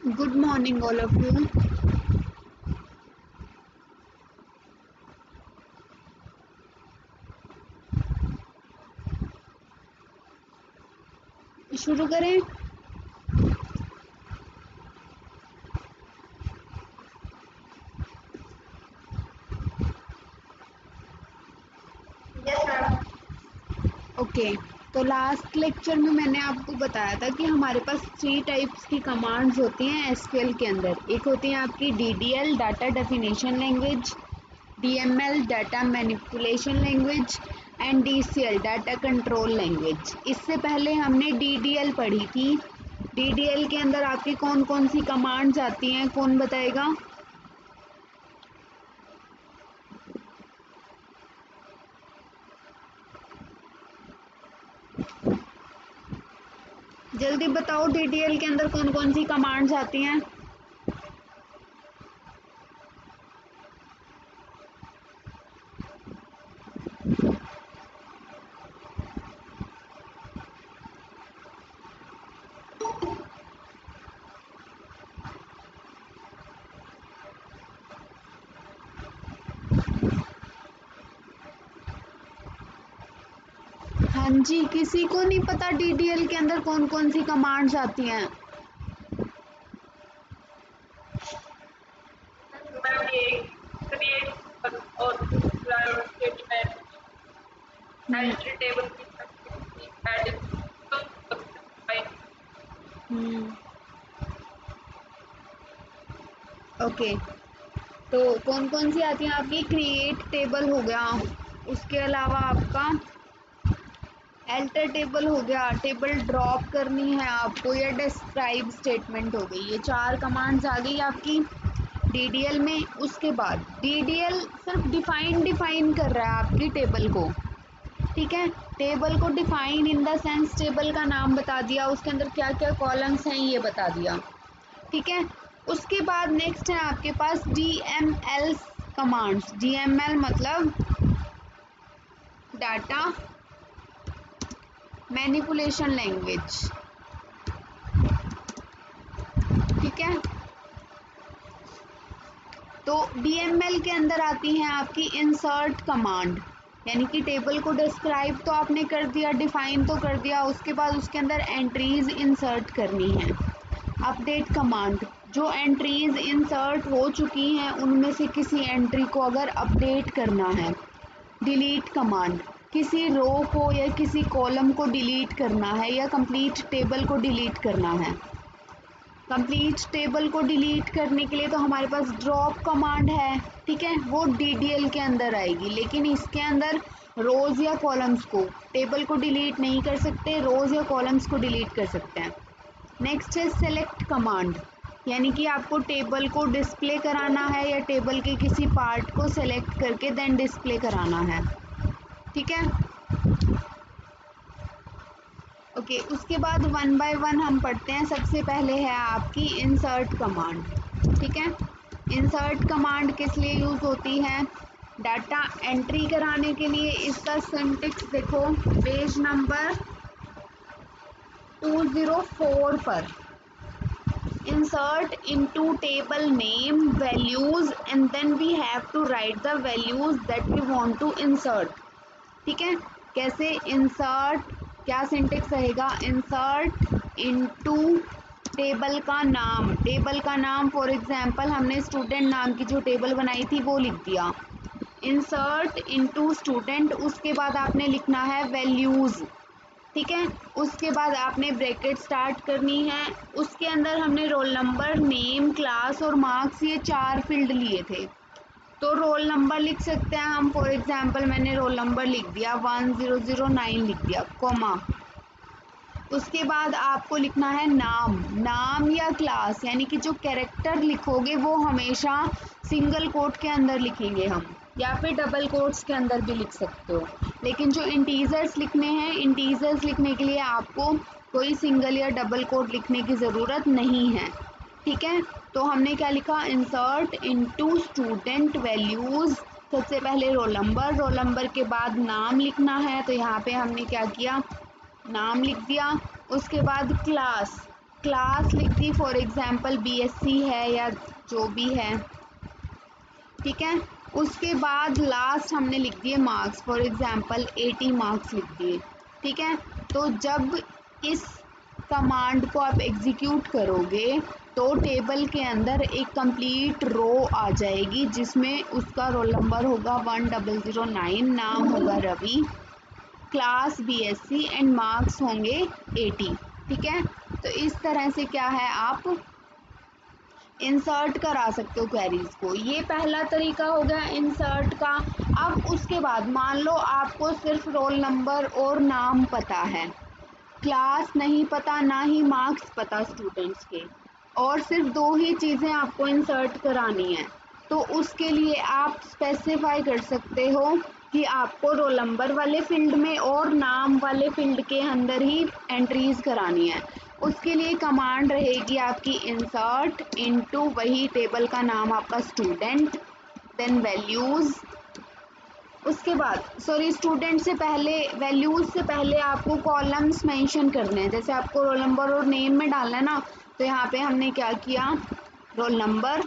Good morning, all of you. शुरू करें। Okay, तो लास्ट लेक्चर में मैंने आपको बताया था कि हमारे पास 3 टाइप्स की कमांड्स होती हैं एसक्यूएल के अंदर। एक होती है आपकी DDL data definition language, DML data manipulation language and DCL data control language. इससे पहले हमने डीडीएल पढ़ी थी। डीडीएल के अंदर आपकी कौन कौन सी कमांड्स आती हैं, कौन बताएगा? जल्दी बताओ, डीडीएल के अंदर कौन कौन सी कमांड्स आती हैं? हाँ जी, किसी को नहीं पता डीडीएल के अंदर कौन कौन सी कमांड्स आती हैं? और स्टेटमेंट एंट्री टेबल की ओके, तो कौन कौन सी आती हैं आपकी? क्रिएट टेबल हो गया, उसके अलावा आपका एल्टर टेबल हो गया, टेबल ड्रॉप करनी है आपको, या डिस्क्राइब स्टेटमेंट हो गई। ये 4 कमांड्स आ गई आपकी डीडीएल में। उसके बाद डीडीएल सिर्फ डिफाइन कर रहा है आपकी टेबल को, ठीक है। टेबल को define in the sense table का नाम बता दिया, उसके अंदर क्या क्या कॉलम्स हैं ये बता दिया, ठीक है। उसके बाद नेक्स्ट है आपके पास डीएमएल कमांड्स। डीएमएल मतलब डाटा मैनिपुलेशन लैंग्वेज, ठीक है। तो डीएमएल के अंदर आती हैं आपकी इंसर्ट कमांड, यानी कि टेबल को डिस्क्राइब तो आपने कर दिया, डिफाइन तो कर दिया, उसके बाद उसके अंदर एंट्रीज इंसर्ट करनी है। अपडेट कमांड, जो एंट्रीज इंसर्ट हो चुकी हैं उनमें से किसी एंट्री को अगर अपडेट करना है। डिलीट कमांड, किसी रो को या किसी कॉलम को डिलीट करना है या कंप्लीट टेबल को डिलीट करना है। कंप्लीट टेबल को डिलीट करने के लिए तो हमारे पास ड्रॉप कमांड है, ठीक है, वो डीडीएल के अंदर आएगी, लेकिन इसके अंदर रोज या कॉलम्स को, टेबल को डिलीट नहीं कर सकते, रोज या कॉलम्स को डिलीट कर सकते हैं। नेक्स्ट है सेलेक्ट कमांड, यानी कि आपको टेबल को डिस्प्ले कराना है या टेबल के किसी पार्ट को सेलेक्ट करके देन डिस्प्ले कराना है, ठीक है। ओके, उसके बाद वन बाय वन हम पढ़ते हैं। सबसे पहले है आपकी इंसर्ट कमांड, ठीक है। इंसर्ट कमांड किस लिए यूज होती है? डाटा एंट्री कराने के लिए। इसका सिंटेक्स देखो पेज नंबर 204 पर। insert into table name values and then we have to write the values that we want to insert, ठीक है। कैसे इंसर्ट, क्या सिंटेक्स रहेगा? इंसर्ट इनटू टेबल का नाम, टेबल का नाम फॉर एग्जांपल हमने स्टूडेंट नाम की जो टेबल बनाई थी वो लिख दिया। इंसर्ट इनटू स्टूडेंट, उसके बाद आपने लिखना है वैल्यूज, ठीक है। उसके बाद आपने ब्रैकेट स्टार्ट करनी है, उसके अंदर हमने रोल नंबर, नेम, क्लास और मार्क्स, ये 4 फील्ड लिए थे। तो रोल नंबर लिख सकते हैं हम, फॉर एग्जांपल मैंने रोल नंबर लिख दिया 1009 लिख दिया, कॉमा। उसके बाद आपको लिखना है नाम, नाम या क्लास, यानी कि जो कैरेक्टर लिखोगे वो हमेशा सिंगल कोट के अंदर लिखेंगे हम, या फिर डबल कोट्स के अंदर भी लिख सकते हो। लेकिन जो इंटीजर्स लिखने हैं, इंटीजर्स लिखने के लिए आपको कोई सिंगल या डबल कोट लिखने की ज़रूरत नहीं है, ठीक है। तो हमने क्या लिखा? इंसर्ट इनटू स्टूडेंट वैल्यूज, सबसे पहले रोल नंबर, रोल नंबर के बाद नाम लिखना है, तो यहाँ पे हमने क्या किया? नाम लिख दिया। उसके बाद क्लास, क्लास लिख दी, फॉर एग्जांपल बीएससी है या जो भी है, ठीक है। उसके बाद लास्ट हमने लिख दिए मार्क्स, फॉर एग्जांपल 80 मार्क्स लिख दिए, ठीक है। तो जब इस कमांड को आप एग्जीक्यूट करोगे तो टेबल के अंदर एक कंप्लीट रो आ जाएगी जिसमें उसका रोल नंबर होगा 1009, नाम होगा Ravi, class BSc and marks होंगे 80, ठीक है। तो इस तरह से क्या है, आप इंसर्ट करा सकते हो क्वेरीज को। ये पहला तरीका हो गया इंसर्ट का। अब उसके बाद मान लो आपको सिर्फ रोल नंबर और नाम पता है, क्लास नहीं पता, ना ही मार्क्स पता स्टूडेंट्स के, और सिर्फ दो ही चीज़ें आपको इंसर्ट करानी है, तो उसके लिए आप स्पेसिफाई कर सकते हो कि आपको रोल नंबर वाले फील्ड में और नाम वाले फील्ड के अंदर ही एंट्रीज करानी है। उसके लिए कमांड रहेगी आपकी इंसर्ट इनटू, वही टेबल का नाम आपका स्टूडेंट, देन वैल्यूज़। उसके बाद सॉरी, स्टूडेंट से पहले, वैल्यूज़ से पहले आपको कॉलम्स मेंशन करने हैं। जैसे आपको रोल नंबर और नेम में डालना है ना, तो यहाँ पे हमने क्या किया, रोल नंबर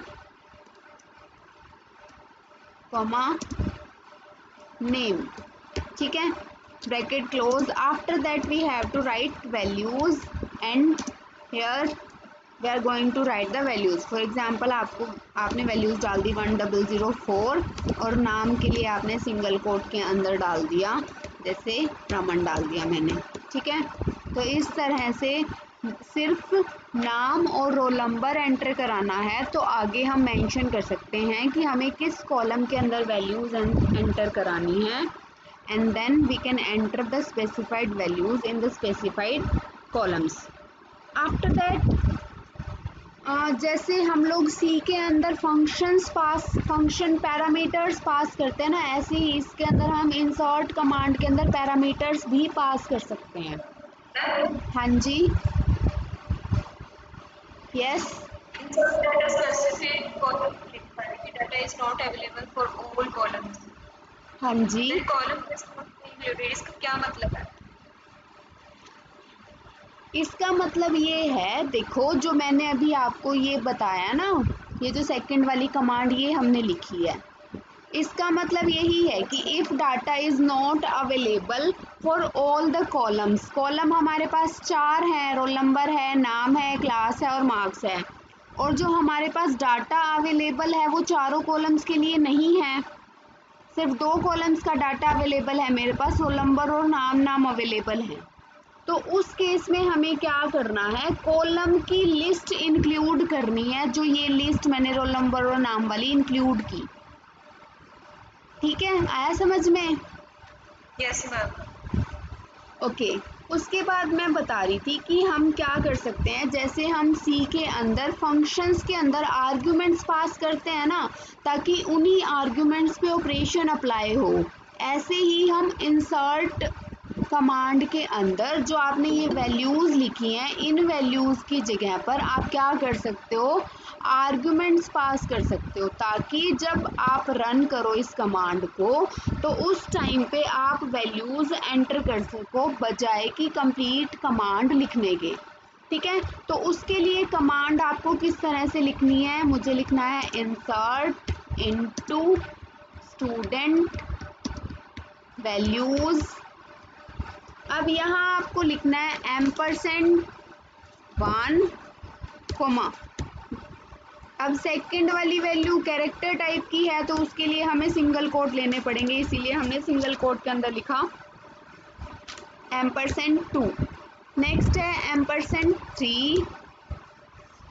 कॉमा नेम, ठीक है, bracket close. After that we have to write values and here we are going to write the values. For example आपने वैल्यूज डाल दी 1004 और नाम के लिए आपने सिंगल कोट के अंदर डाल दिया, जैसे रमन डाल दिया मैंने, ठीक है। तो इस तरह से सिर्फ नाम और रोल नंबर एंटर कराना है तो आगे हम मेंशन कर सकते हैं कि हमें किस कॉलम के अंदर वैल्यूज एंटर करानी है, and then we can enter the specified values in the specified columns. After that जैसे हम लोग सी के अंदर फंक्शन पैरामीटर्स पास करते हैं ना, ऐसे ही इसके अंदर हम इंसर्ट कमांड के अंदर पैरामीटर्स भी पास कर सकते हैं। हाँ जी, yes, Insert data specific column लिखा है कि data is not available for all columns. हाँ जी। Then column is not being loaded. इसका क्या मतलब है? इसका मतलब ये है, देखो जो मैंने अभी आपको ये बताया ना, ये जो सेकंड वाली कमांड ये हमने लिखी है, इसका मतलब यही है कि if data is not available for all the columns, column हमारे पास 4 हैं, रोल नंबर है, नाम है, क्लास है और मार्क्स है, और जो हमारे पास डाटा अवेलेबल है वो चारों कॉलम्स के लिए नहीं है, सिर्फ 2 कॉलम्स का डाटा अवेलेबल है मेरे पास, रोल नंबर और नाम अवेलेबल है। तो उस केस में हमें क्या करना है, कॉलम की लिस्ट इंक्लूड करनी है, जो ये लिस्ट मैंने रोल नंबर और नाम वाली इंक्लूड की, ठीक है, आया समझ में? Yes, ma'am. ओके। उसके बाद मैं बता रही थी कि हम क्या कर सकते हैं, जैसे हम सी के अंदर फंक्शंस के अंदर आर्ग्यूमेंट्स पास करते हैं ना, ताकि उन्हीं आर्ग्यूमेंट्स पे ऑपरेशन अप्लाई हो, ऐसे ही हम इंसर्ट कमांड के अंदर जो आपने ये वैल्यूज़ लिखी हैं, इन वैल्यूज़ की जगह पर आप क्या कर सकते हो, आर्ग्यूमेंट्स पास कर सकते हो, ताकि जब आप रन करो इस कमांड को तो उस टाइम पे आप वैल्यूज़ एंटर कर सको बजाय कि कंप्लीट कमांड लिखने के, ठीक है। तो उसके लिए कमांड आपको किस तरह से लिखनी है, मुझे लिखना है इंसर्ट इनटू स्टूडेंट वैल्यूज़। अब यहाँ आपको लिखना है %1, अब सेकंड वाली वैल्यू कैरेक्टर टाइप की है तो उसके लिए हमें सिंगल कोट लेने पड़ेंगे, इसीलिए हमने सिंगल कोट के अंदर लिखा %2। नेक्स्ट है %3,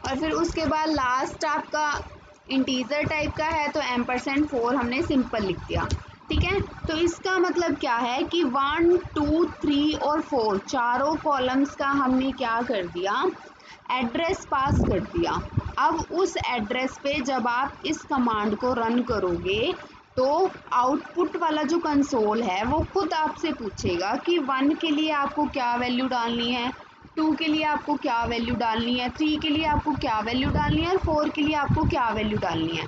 और फिर उसके बाद लास्ट आपका इंटीजर टाइप का है तो %4 हमने सिंपल लिख दिया, ठीक है। तो इसका मतलब क्या है कि 1, 2, 3 और 4 चारों कॉलम्स का हमने क्या कर दिया, एड्रेस पास कर दिया। अब उस एड्रेस पे जब आप इस कमांड को रन करोगे तो आउटपुट वाला जो कंसोल है वो खुद आपसे पूछेगा कि 1 के लिए आपको क्या वैल्यू डालनी है, 2 के लिए आपको क्या वैल्यू डालनी है, 3 के लिए आपको क्या वैल्यू डालनी है और 4 के लिए आपको क्या वैल्यू डालनी है।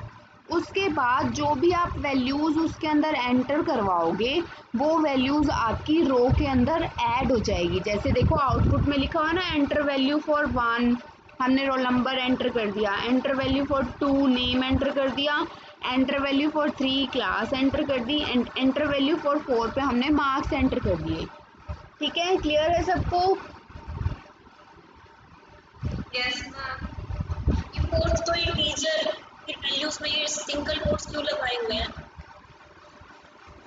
उसके बाद जो भी आप वैल्यूज़ उसके अंदर एंटर करवाओगे वो वैल्यूज़ आपकी रो के अंदर ऐड हो जाएगी। जैसे देखो आउटपुट में लिखा हुआ ना, एंटर वैल्यू फॉर 1, हमने रोल नंबर एंटर कर दिया, enter value for 2 name enter कर दिया, enter value for 3 class enter कर दी, एंड एंटर वैल्यू फॉर 4 पे हमने मार्क्स एंटर कर दिए। ठीक है, क्लियर है सबको? Yes ma'am. ये कोट्स तो इंटीजर की वैल्यूज में ये सिंगल कोट्स क्यों लगाए हुए हैं?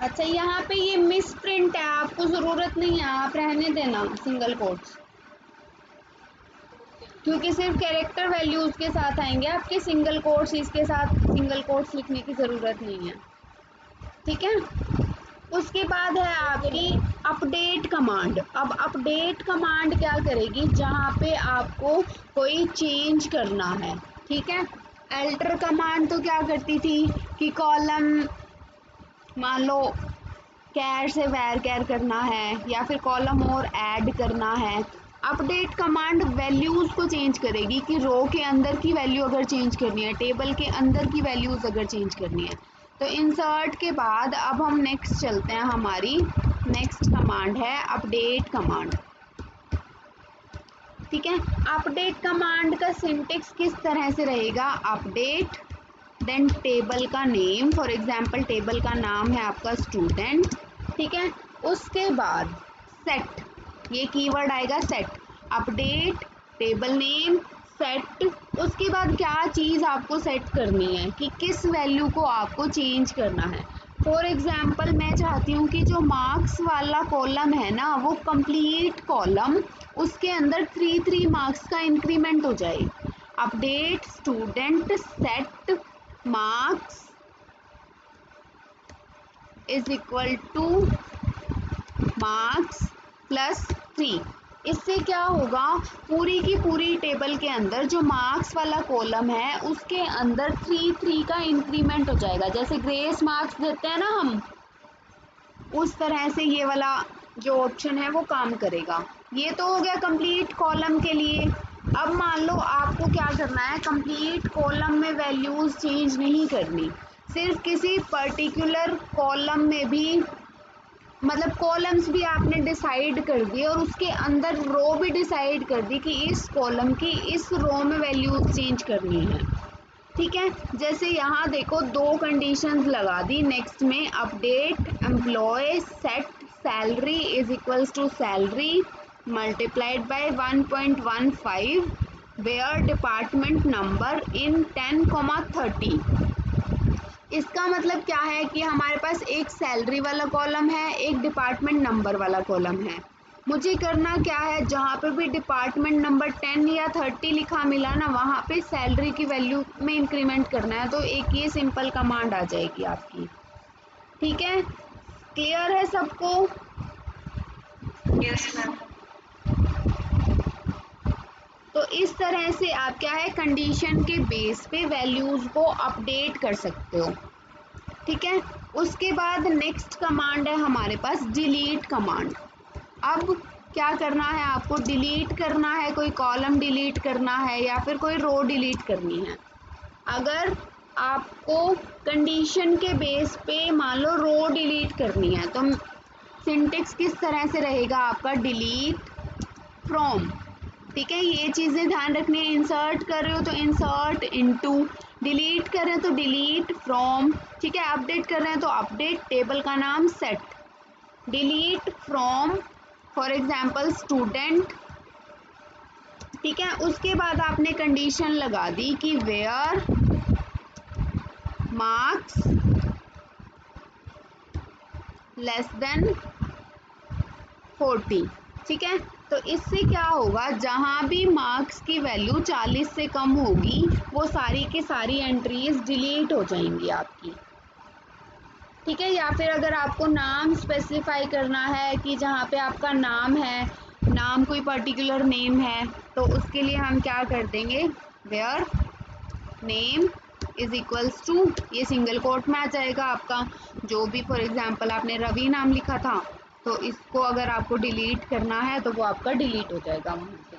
अच्छा, यहाँ पे ये मिस प्रिंट है, आपको जरूरत नहीं है, आप रहने देना सिंगल कोट्स, क्योंकि सिर्फ कैरेक्टर वैल्यूज के साथ आएंगे आपके सिंगल कोट्स, इसके साथ सिंगल कोट्स लिखने की जरूरत नहीं है। ठीक है, उसके बाद है आपकी अपडेट कमांड। अब अपडेट कमांड क्या करेगी, जहाँ पे आपको कोई चेंज करना है। ठीक है, अल्टर कमांड तो क्या करती थी कि कॉलम, मान लो कैर से वैर कैर करना है या फिर कॉलम और ऐड करना है। अपडेट कमांड वैल्यूज को चेंज करेगी कि रो के अंदर की वैल्यू अगर चेंज करनी है, टेबल के अंदर की वैल्यूज अगर चेंज करनी है। तो इंसर्ट के बाद अब हम नेक्स्ट चलते हैं, हमारी नेक्स्ट कमांड है अपडेट कमांड। ठीक है, अपडेट कमांड का सिंटेक्स किस तरह से रहेगा, अपडेट देन टेबल का नेम, फॉर एग्जाम्पल टेबल का नाम है आपका स्टूडेंट। ठीक है, उसके बाद सेट, ये कीवर्ड आएगा set, update table name set. उसके बाद क्या चीज़ आपको सेट करनी है कि किस वैल्यू को आपको चेंज करना है। फॉर एग्जाम्पल मैं चाहती हूँ कि जो मार्क्स वाला कॉलम है ना, वो कंप्लीट कॉलम, उसके अंदर 3 मार्क्स का इंक्रीमेंट हो जाए। Update student set marks is equal two marks plus 3। इससे क्या होगा, पूरी की पूरी टेबल के अंदर जो मार्क्स वाला कॉलम है उसके अंदर 3 का इंक्रीमेंट हो जाएगा। जैसे ग्रेस मार्क्स देते हैं ना हम, उस तरह से ये वाला जो ऑप्शन है वो काम करेगा। ये तो हो गया कंप्लीट कॉलम के लिए। अब मान लो आपको क्या करना है, कंप्लीट कॉलम में वैल्यूज चेंज नहीं करनी, सिर्फ किसी पर्टिकुलर कॉलम में भी, मतलब कॉलम्स भी आपने डिसाइड कर दिए और उसके अंदर रो भी डिसाइड कर दी कि इस कॉलम की इस रो में वैल्यू चेंज करनी है। ठीक है, जैसे यहाँ देखो 2 कंडीशंस लगा दी नेक्स्ट में, update employ set salary is equals to salary multiplied by 1.15 where department number in 10,30। इसका मतलब क्या है कि हमारे पास एक सैलरी वाला कॉलम है, एक डिपार्टमेंट नंबर वाला कॉलम है। मुझे करना क्या है, जहाँ पे भी डिपार्टमेंट नंबर 10 या 30 लिखा मिला ना, वहाँ पे सैलरी की वैल्यू में इंक्रीमेंट करना है। तो एक ये सिंपल कमांड आ जाएगी आपकी। ठीक है, क्लियर है सबको? Yes ma'am. तो इस तरह से आप क्या है, कंडीशन के बेस पे वैल्यूज को अपडेट कर सकते हो। ठीक है, उसके बाद नेक्स्ट कमांड है हमारे पास डिलीट कमांड। अब क्या करना है, आपको डिलीट करना है, कोई कॉलम डिलीट करना है या फिर कोई रो डिलीट करनी है। अगर आपको कंडीशन के बेस पे मान लो रो डिलीट करनी है, तो सिंटेक्स किस तरह से रहेगा आपका, डिलीट फ्रॉम। ठीक है, ये चीज़ें ध्यान रखनी है, इंसर्ट कर रहे हो तो इंसर्ट इनटू, डिलीट कर रहे हैं तो डिलीट फ्रॉम। ठीक है, अपडेट कर रहे हैं तो अपडेट टेबल का नाम set, delete from for example student. ठीक है, उसके बाद आपने कंडीशन लगा दी कि वेयर मार्क्स लेस देन 40। ठीक है, तो इससे क्या होगा, जहां भी मार्क्स की वैल्यू 40 से कम होगी वो सारी की सारी एंट्रीज डिलीट हो जाएंगी आपकी। ठीक है, या फिर अगर आपको नाम स्पेसिफाई करना है कि जहाँ पे आपका नाम है, नाम कोई पर्टिकुलर नेम है, तो उसके लिए हम क्या कर देंगे, where name is equals to, ये सिंगल कोट में आ जाएगा आपका, जो भी फॉर एग्जांपल आपने रवि नाम लिखा था, तो इसको अगर आपको डिलीट करना है तो वो आपका डिलीट हो जाएगा वहाँ से।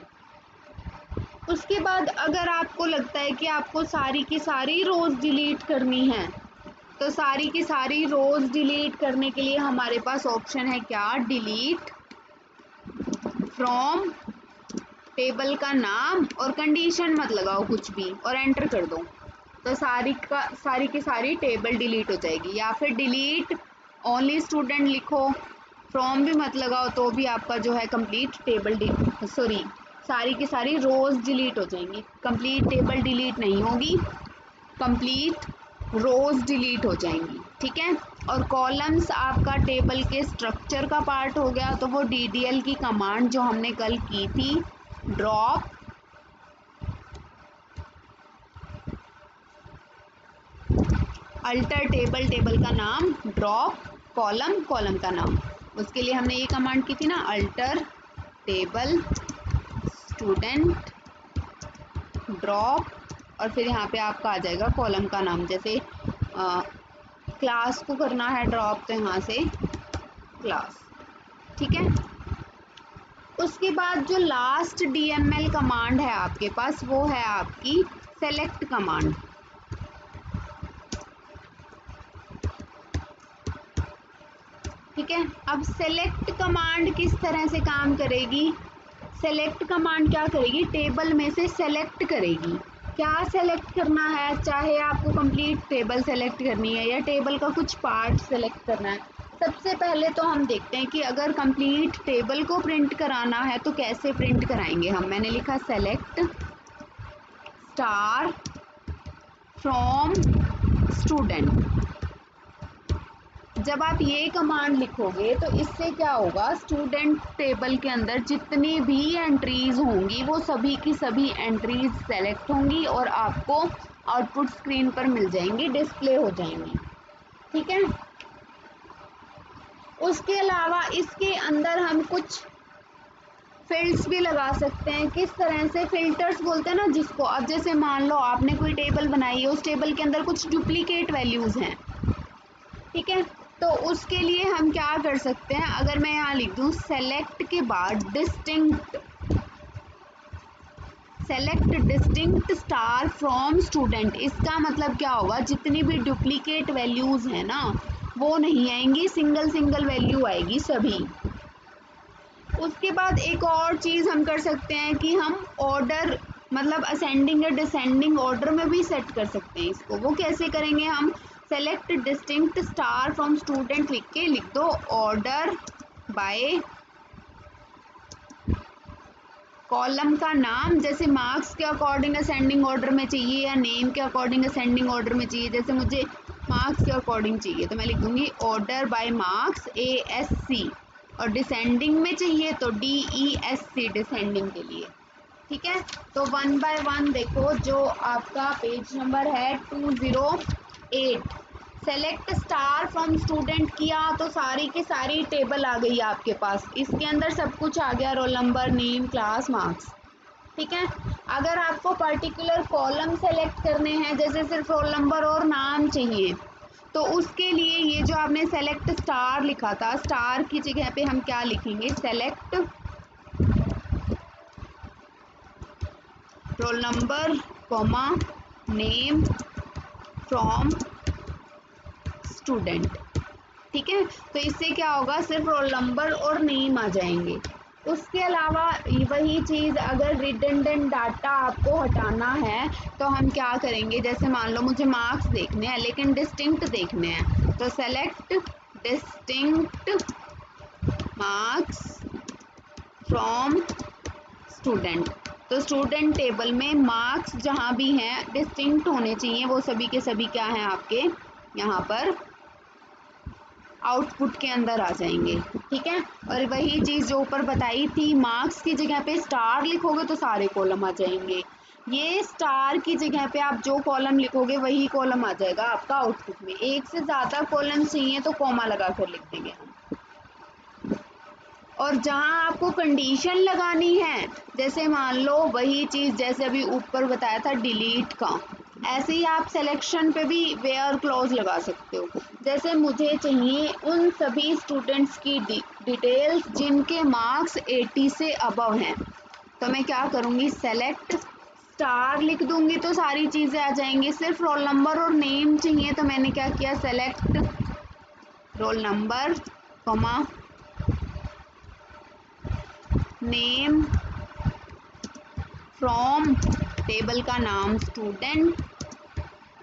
उसके बाद अगर आपको लगता है कि आपको सारी की सारी रोज डिलीट करनी है, तो सारी की सारी रोज डिलीट करने के लिए हमारे पास ऑप्शन है क्या, डिलीट फ्रॉम टेबल का नाम और कंडीशन मत लगाओ कुछ भी और एंटर कर दो, तो सारी की सारी टेबल डिलीट हो जाएगी। या फिर डिलीट ओनली स्टूडेंट लिखो, फ्रॉम भी मत लगाओ, तो भी आपका जो है कंप्लीट टेबल सॉरी सारी की सारी रोज डिलीट हो जाएंगी। कंप्लीट टेबल डिलीट नहीं होगी, कंप्लीट रोज डिलीट हो जाएंगी, ठीक है। और कॉलम्स आपका टेबल के स्ट्रक्चर का पार्ट हो गया, तो वो DDL की कमांड जो हमने कल की थी, ड्रॉप अल्टर टेबल, टेबल का नाम, ड्रॉप कॉलम, कॉलम का नाम, उसके लिए हमने ये कमांड की थी ना, अल्टर टेबल स्टूडेंट ड्रॉप, और फिर यहाँ पे आपका आ जाएगा कॉलम का नाम। जैसे क्लास को करना है ड्रॉप, तो यहाँ से क्लास, ठीक है। उसके बाद जो लास्ट DML कमांड है आपके पास, वो है आपकी सेलेक्ट कमांड। ठीक है, अब सेलेक्ट कमांड किस तरह से काम करेगी? सेलेक्ट कमांड क्या करेगी? टेबल में से सेलेक्ट करेगी। क्या सेलेक्ट करना है? चाहे आपको कंप्लीट टेबल सेलेक्ट करनी है या टेबल का कुछ पार्ट सेलेक्ट करना है। सबसे पहले तो हम देखते हैं कि अगर कंप्लीट टेबल को प्रिंट कराना है तो कैसे प्रिंट कराएंगे हम। मैंने लिखा सेलेक्ट स्टार फ्रॉम स्टूडेंट। जब आप ये कमांड लिखोगे तो इससे क्या होगा, स्टूडेंट टेबल के अंदर जितनी भी एंट्रीज होंगी वो सभी की सभी एंट्रीज सेलेक्ट होंगी और आपको आउटपुट स्क्रीन पर मिल जाएंगी, डिस्प्ले हो जाएंगी, ठीक है। उसके अलावा इसके अंदर हम कुछ फिल्ड्स भी लगा सकते हैं। किस तरह से? फिल्टर्स बोलते हैं ना जिसको। अब जैसे मान लो आपने कोई टेबल बनाई है, उस टेबल के अंदर कुछ डुप्लीकेट वैल्यूज हैं, ठीक है, तो उसके लिए हम क्या कर सकते हैं, अगर मैं यहाँ लिख दूं सेलेक्ट के बाद select distinct star from student, इसका मतलब क्या होगा, जितनी भी डुप्लीकेट वैल्यूज हैं ना वो नहीं आएंगी, सिंगल सिंगल वैल्यू आएगी सभी। उसके बाद एक और चीज हम कर सकते हैं कि हम ऑर्डर मतलब असेंडिंग या डिसेंडिंग ऑर्डर में भी सेट कर सकते हैं इसको। वो कैसे करेंगे हम? Select distinct star from student लिख के लिख दो ऑर्डर बाय कॉलम का नाम, जैसे मार्क्स के अकॉर्डिंग असेंडिंग ऑर्डर में चाहिए या नेम के अकॉर्डिंग असेंडिंग ऑर्डर में चाहिए। जैसे मुझे मार्क्स के अकॉर्डिंग चाहिए तो मैं लिख दूंगी ऑर्डर बाय मार्क्स ASC, और डिसेंडिंग में चाहिए तो DESC डिसेंडिंग के लिए, ठीक है। तो 1 बाय 1 देखो, जो आपका पेज नंबर है 208, सेलेक्ट स्टार फ्रॉम स्टूडेंट किया तो सारी की सारी टेबल आ गई आपके पास। इसके अंदर सब कुछ आ गया, roll number, name, class, marks, ठीक है। अगर आपको पर्टिकुलर कॉलम सेलेक्ट करने हैं, जैसे सिर्फ रोल नंबर और नाम चाहिए, तो उसके लिए ये जो आपने सेलेक्ट स्टार लिखा था, स्टार की जगह पे हम क्या लिखेंगे, select roll number comma name from student, ठीक है। तो इससे क्या होगा, सिर्फ रोल नंबर और नेम आ जाएंगे। उसके अलावा वही चीज़ अगर रिडंडेंट डाटा आपको हटाना है तो हम क्या करेंगे, जैसे मान लो मुझे मार्क्स देखने हैं लेकिन डिस्टिंक्ट देखने हैं, तो select distinct marks from student. तो स्टूडेंट टेबल में मार्क्स जहाँ भी हैं डिस्टिंक्ट होने चाहिए, वो सभी के सभी क्या हैं आपके यहाँ पर आउटपुट के अंदर आ जाएंगे, ठीक है। और वही चीज़ जो ऊपर बताई थी, मार्क्स की जगह पे स्टार लिखोगे तो सारे कॉलम आ जाएंगे। ये स्टार की जगह पे आप जो कॉलम लिखोगे वही कॉलम आ जाएगा आपका आउटपुट में। एक से ज़्यादा कॉलम चाहिए तो कॉमा लगा कर लिख देंगे हम। और जहाँ आपको कंडीशन लगानी है, जैसे मान लो वही चीज़ जैसे अभी ऊपर बताया था डिलीट का, ऐसे ही आप सिलेक्शन पे भी वेयर क्लॉज लगा सकते हो। जैसे मुझे चाहिए उन सभी स्टूडेंट्स की डिटेल्स जिनके मार्क्स 80 से अबव हैं, तो मैं क्या करूँगी, सेलेक्ट स्टार लिख दूंगी तो सारी चीज़ें आ जाएंगी। सिर्फ रोल नंबर और नेम चाहिए तो मैंने क्या किया, select roll number comma name from table का नाम स्टूडेंट,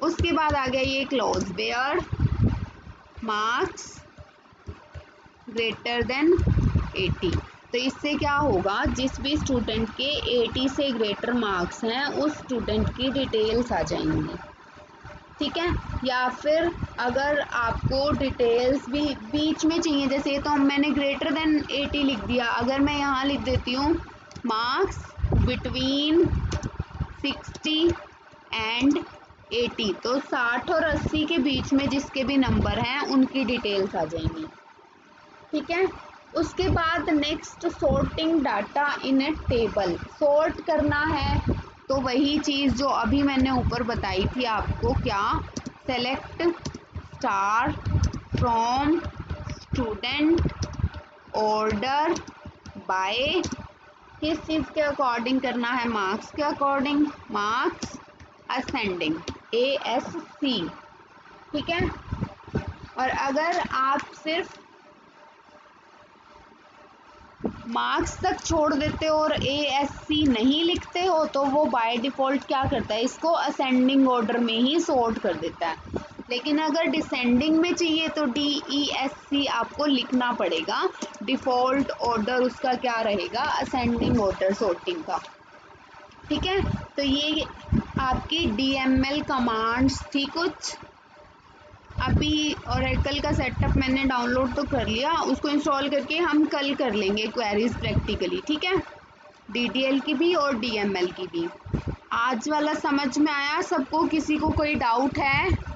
उसके बाद आ गया ये clause where marks greater than 80। तो इससे क्या होगा, जिस भी स्टूडेंट के 80 से ग्रेटर मार्क्स हैं उस स्टूडेंट की डिटेल्स आ जाएंगी, ठीक है। या फिर अगर आपको डिटेल्स भी बीच में चाहिए, जैसे तो मैंने ग्रेटर देन 80 लिख दिया, अगर मैं यहाँ लिख देती हूँ मार्क्स बिटवीन 60 एंड 80, तो 60 और 80 के बीच में जिसके भी नंबर हैं उनकी डिटेल्स आ जाएंगी, ठीक है। उसके बाद next sorting data in A table, sort करना है तो वही चीज़ जो अभी मैंने ऊपर बताई थी आपको, क्या, select star from student order by, किस चीज़ के अकॉर्डिंग करना है, मार्क्स के अकॉर्डिंग, मार्क्स असेंडिंग ASC, ठीक है। और अगर आप सिर्फ मार्क्स तक छोड़ देते हो और ASC नहीं लिखते हो तो वो बाय डिफ़ॉल्ट क्या करता है, इसको असेंडिंग ऑर्डर में ही सॉर्ट कर देता है। लेकिन अगर डिसेंडिंग में चाहिए तो DESC आपको लिखना पड़ेगा, डिफ़ॉल्ट ऑर्डर उसका क्या रहेगा, असेंडिंग ऑर्डर सॉर्टिंग का, ठीक है। तो ये आपकी DML कमांड्स थी कुछ। अभी ओरेकल का सेटअप मैंने डाउनलोड तो कर लिया, उसको इंस्टॉल करके हम कल कर लेंगे क्वेरीज प्रैक्टिकली, ठीक है, DDL की भी और DML की भी। आज वाला समझ में आया सबको, किसी को कोई डाउट है?